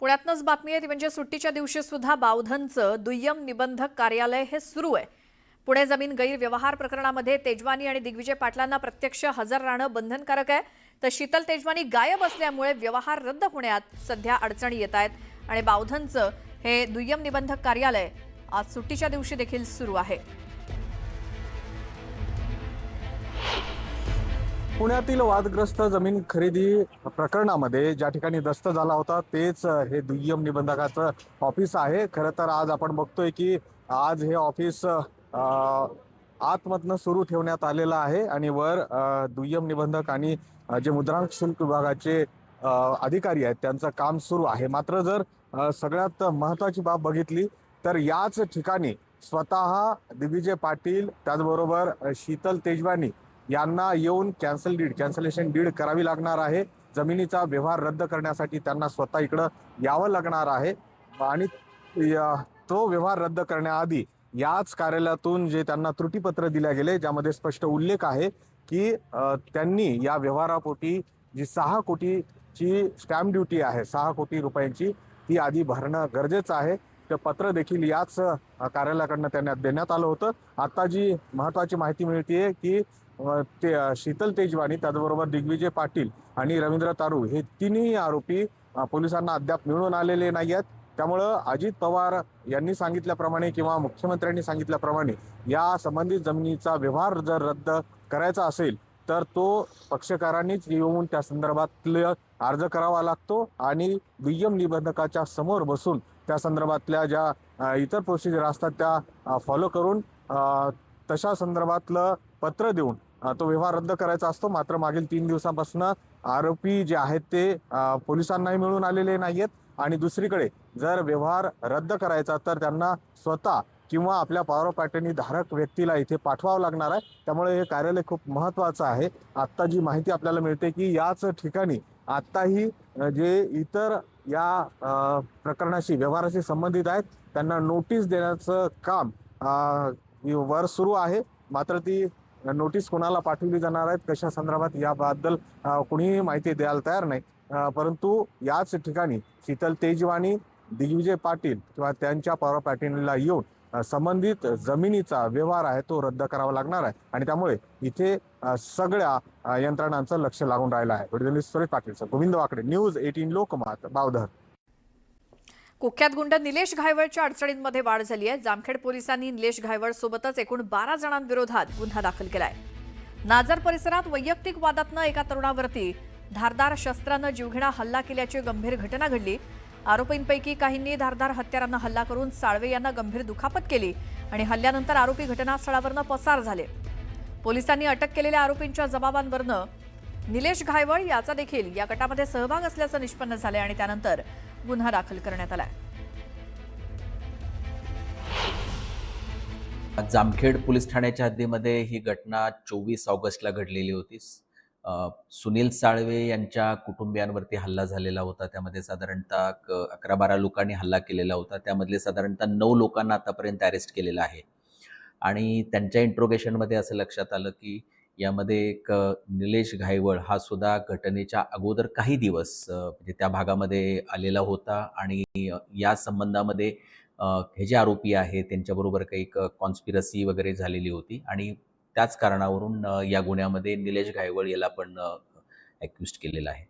पुण्यातनंच बातमी आहे ती म्हणजे सुट्टीच्या दिवशी सुद्धा बावधनचं दुय्यम निबंधक कार्यालय हे सुरू आहे। पुणे जमीन गैरव्यवहार प्रकरणामध्ये तेजवानी आणि दिग्विजय पाटलांना प्रत्यक्ष हजर राहणं बंधनकारक आहे, तर शीतल तेजवानी गायब असल्यामुळे व्यवहार रद्द होण्यात सध्या अडचणी येत आहेत आणि बावधनचं हे दुय्यम निबंधक कार्यालय आज सुट्टीच्या दिवशी देखील सुरू आहे। पुण्यातील वादग्रस्त जमीन खरेदी प्रकरणामध्ये ज्या ठिकाणी दस्त झाला होता तेच हे दुय्यम निबंधकाचं ऑफिस आहे। खरं तर आज आपण बघतोय की आज हे ऑफिस आतमधनं सुरू ठेवण्यात आलेलं आहे आणि वर दुय्यम निबंधक आणि जे मुद्रांक शुल्क विभागाचे अधिकारी आहेत त्यांचं काम सुरू आहे। मात्र जर सगळ्यात महत्त्वाची बाब बघितली तर याच ठिकाणी स्वतः दिग्विजय पाटील त्याचबरोबर शीतल तेजवानी यांना येऊन कॅन्सलेशन डीड करावी लागणार आहे। जमिनीचा व्यवहार रद्द करण्यासाठी त्यांना स्वतः इकडं यावं लागणार आहे आणि तो व्यवहार रद्द करण्याआधी याच कार्यालयातून जे त्यांना त्रुटीपत्र दिले गेले ज्यामध्ये स्पष्ट उल्लेख आहे की त्यांनी या व्यवहारापोटी जी 6 कोटीची स्टॅम्प ड्युटी आहे 6 कोटी रुपयांची ती आधी भरणं गरजेचं आहे। ते पत्र देखील याच कार्यालयाकडनं त्यांना देण्यात आलं होतं। आता जी महत्त्वाची माहिती मिळते की ते शीतल तेजवानी त्याचबरोबर दिग्विजय पाटील आणि रवींद्र तारू हे तिन्ही आरोपी पोलिसांना अद्याप मिळून आलेले नाही आहेत। त्यामुळं अजित पवार यांनी सांगितल्याप्रमाणे किंवा मुख्यमंत्र्यांनी सांगितल्याप्रमाणे या संबंधित जमिनीचा व्यवहार जर रद्द करायचा असेल तर तो पक्षकारांनीच येऊन त्या संदर्भातले अर्ज करावा लागतो आणि दुय्यम निबंधकाच्या समोर बसून त्या संदर्भातल्या ज्या इतर प्रोसिजर असतात त्या फॉलो करून तशा संदर्भातलं पत्र देऊन तो व्यवहार रद्द करायचा असतो। मात्र मागील 3 दिवसांपासून आरोपी जे आहेत ते पोलिसांनाही मिळून आलेले नाहीत आणि दुसरीकडे जर व्यवहार रद्द करायचा तर त्यांना स्वतः किंवा आपल्या पॉवर ऑफ अटर्नी धारक व्यक्तीला इथे पाठवावं लागणार आहे। त्यामुळे हे कार्यालय खूप महत्त्वाचं आहे। आत्ता जी माहिती आपल्याला मिळते की याच ठिकाणी आत्ताही जे इतर या प्रकरणाशी व्यवहाराशी संबंधित आहेत त्यांना नोटीस देण्याचं काम वर सुरू आहे। मात्र ती नोटीस कोणाला पाठवली जाणार आहेत कशा संदर्भात याबद्दल कोणीही माहिती द्यायला तयार नाही। परंतु याच ठिकाणी शीतल तेजवानी दिग्विजय पाटील किंवा त्यांच्या पॉवर ऑफ अटर्नीला येऊन संबंधित जमिनीचा व्यवहार आहे तो रद्द करावा लागणार आहे आणि त्यामुळे इथे सगळ्या यंत्रणांचं लक्ष लागून राहिलं आहे। व्हिडिओ सुरेश पाटील गोविंद वाकडे न्यूज 18 लोकमत बावधन। कुख्यात गुंड निलेश घायवळच्या अडचणींमध्ये वाढ झाली आहे। जामखेड पोलिसांनी निलेश घायवळ सोबतच एकूण 12 जणांविरोधात गुन्हा दाखल केलाय। नाझर परिसरात वैयक्तिक वादातनं एका तरुणावरती धारदार शस्त्रानं जीवघेणा हल्ला केल्याची गंभीर घटना घडली। आरोपींपैकी काहींनी धारदार हत्यारानं हल्ला करून साळवे यांना गंभीर दुखापत केली आणि हल्ल्यानंतर आरोपी घटनास्थळावरनं पसार झाले। पोलिसांनी अटक केलेल्या आरोपींच्या जबाबांवरनं निलेश घायवळ याचा देखील या गटामध्ये सहभाग असल्याचं निष्पन्न झाले आणि त्यानंतर गुन्हा दाखल करण्यात आलाय। जामखेड पोलीस ठाण्याच्या हद्दीमध्ये ही घटना 24 ऑगस्टला घडलेली होती। सुनील साळवे यांच्या कुटुंबियांवरती हल्ला झालेला होता। त्यामध्ये साधारणतः 11-12 लोकांनी हल्ला केलेला होता। त्यामधले साधारणतः 9 लोकांना आतापर्यंत अरेस्ट केलेलं आहे आणि त्यांच्या इंट्रोगेशनमध्ये असं लक्षात आलं की यामध्ये एक निलेश घायवळ हा सुद्धा घटनेच्या अगोदर काही दिवस म्हणजे त्या भागामध्ये आलेला होता आणि या संबंधामध्ये हे जे आरोपी आहेत त्यांच्याबरोबर काही कॉन्स्पिरसी वगैरे झालेली होती आणि त्याच कारणावरून या गुन्ह्यामध्ये निलेश घायवळ याला पण ॲक्युज्ड केलेलं आहे।